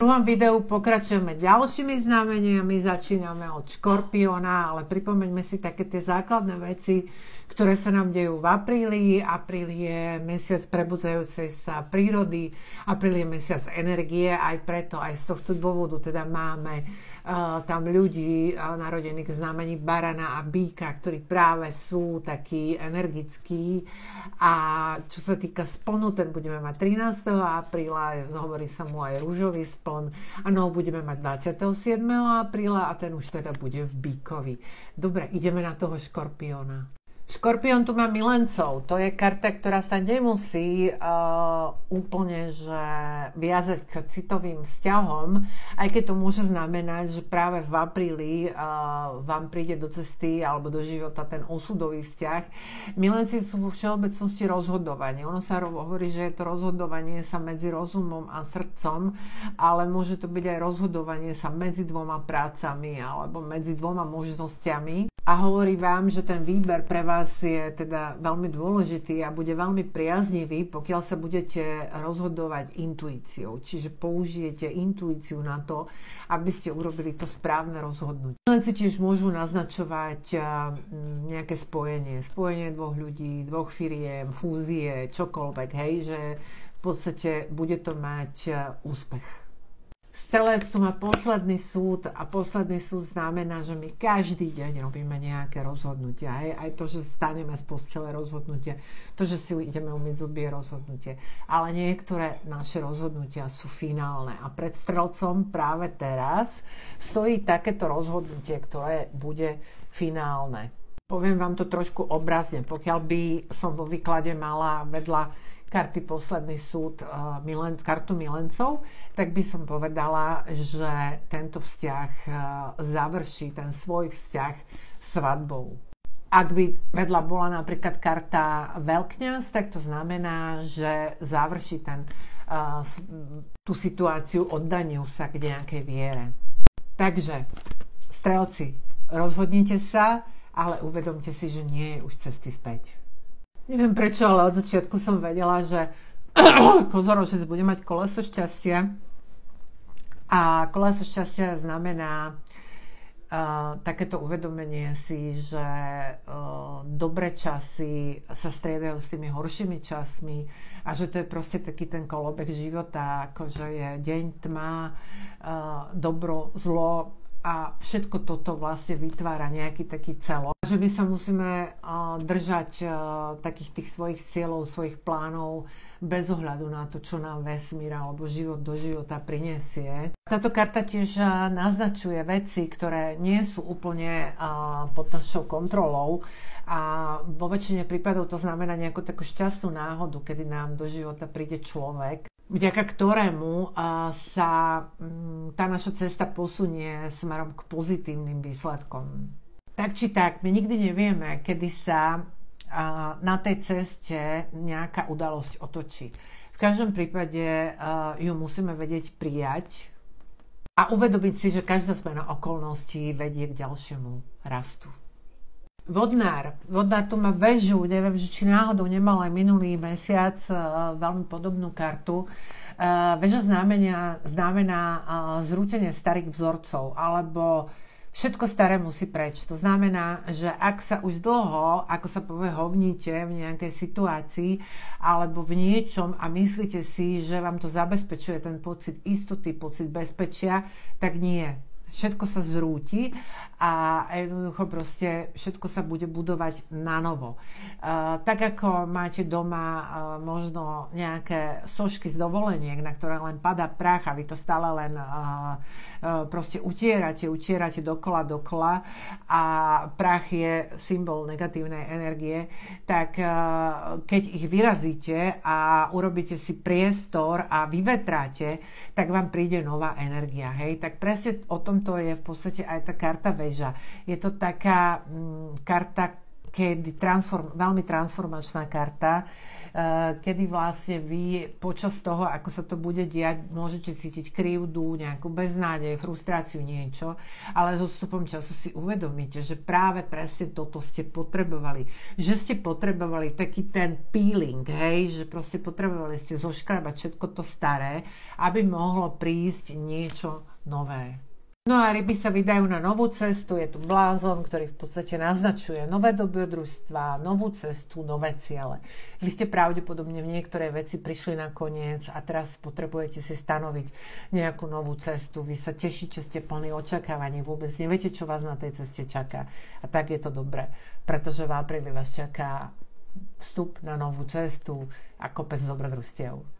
prvom videu pokračujeme ďalšími znameniami, začíname od Škorpióna, ale pripomeňme si také tie základné veci, ktoré sa nám dejú v apríli. Apríl je mesiac prebudzajúcej sa prírody, apríl je mesiac energie, aj preto, aj z tohto dôvodu teda máme tam ľudí narodených v znamení barana a býka, ktorí práve sú takí energickí. A čo sa týka splnu, ten budeme mať 13. apríla, hovorí sa mu aj ružový spln. Áno, budeme mať 27. apríla a ten už teda bude v býkovi. Dobre, ideme na toho Škorpióna. Škorpión tu má milencov. To je karta, ktorá sa nemusí úplne že viazať k citovým vzťahom, aj keď to môže znamenať, že práve v apríli vám príde do cesty alebo do života ten osudový vzťah. Milenci sú vo všeobecnosti rozhodovanie. Ono sa hovorí, že je to rozhodovanie sa medzi rozumom a srdcom, ale môže to byť aj rozhodovanie sa medzi dvoma prácami alebo medzi dvoma možnosťami. A hovorí vám, že ten výber pre vás je teda veľmi dôležitý a bude veľmi priaznivý, pokiaľ sa budete rozhodovať intuíciou. Čiže použijete intuíciu na to, aby ste urobili to správne rozhodnutie. Milenci tiež môžu naznačovať nejaké spojenie. Spojenie dvoch ľudí, dvoch firiem, fúzie, čokoľvek, hej, že v podstate bude to mať úspech. Strelec tu má posledný súd a posledný súd znamená, že my každý deň robíme nejaké rozhodnutia. Hej? Aj to, že staneme z postele rozhodnutie, to, že si ideme umyť zuby je rozhodnutie. Ale niektoré naše rozhodnutia sú finálne a pred strelcom práve teraz stojí takéto rozhodnutie, ktoré bude finálne. Poviem vám to trošku obrazne. Pokiaľ by som vo výklade mala vedľa karty posledný súd, kartu milencov, tak by som povedala, že tento vzťah završí ten svoj vzťah svadbou. Ak by vedľa bola napríklad karta veľkňaz, tak to znamená, že završí tú situáciu oddaniu sa k nejakej viere. Takže, strelci, rozhodnite sa, ale uvedomte si, že nie je už cesty späť. Neviem prečo, ale od začiatku som vedela, že kozorožec bude mať koleso šťastia. A koleso šťastia znamená takéto uvedomenie si, že dobré časy sa striedajú s tými horšími časmi a že to je proste taký ten kolobek života, akože je deň, tma, dobro, zlo. A všetko toto vlastne vytvára nejaký taký celok. Že my sa musíme držať takých tých svojich cieľov, svojich plánov bez ohľadu na to, čo nám vesmír alebo život do života prinesie. Táto karta tiež naznačuje veci, ktoré nie sú úplne pod našou kontrolou a vo väčšine prípadov to znamená nejakú takú šťastnú náhodu, kedy nám do života príde človek, vďaka ktorému sa tá naša cesta posunie smerom k pozitívnym výsledkom. Tak či tak, my nikdy nevieme, kedy sa na tej ceste nejaká udalosť otočí. V každom prípade ju musíme vedieť prijať a uvedomiť si, že každá zmena okolností vedie k ďalšiemu rastu. Vodnár tu má väžu, neviem, či náhodou nemal aj minulý mesiac veľmi podobnú kartu. Väža znamená zrútenie starých vzorcov, alebo všetko staré musí preč. To znamená, že ak sa už dlho, ako sa povie, hovníte v nejakej situácii alebo v niečom a myslíte si, že vám to zabezpečuje ten pocit istoty, pocit bezpečia, tak nie. Všetko sa zrúti a jednoducho proste všetko sa bude budovať na novo. Tak ako máte doma možno nejaké sošky z dovoleniek, na ktoré len padá prach a vy to stále len proste utierate dokola a prach je symbol negatívnej energie, tak keď ich vyrazíte a urobíte si priestor a vyvetráte, tak vám príde nová energia. Hej? Tak presne o tomto je v podstate aj tá karta väža. Je to taká karta, kedy veľmi transformačná karta, kedy vlastne vy počas toho, ako sa to bude diať, môžete cítiť krivdu, nejakú beznádej, frustráciu, niečo, ale so vstupom času si uvedomíte, že práve presne toto ste potrebovali. Že ste potrebovali taký ten peeling, hej, že proste potrebovali ste zoškrabať všetko to staré, aby mohlo prísť niečo nové. No a ryby sa vydajú na novú cestu, je tu blázon, ktorý v podstate naznačuje nové dobrodružstva, novú cestu, nové ciele. Vy ste pravdepodobne v niektoré veci prišli na koniec a teraz potrebujete si stanoviť nejakú novú cestu. Vy sa tešíte, ste plní očakávaní, vôbec neviete, čo vás na tej ceste čaká. A tak je to dobré, pretože v apríli vás čaká vstup na novú cestu a kopec dobrodružstiev.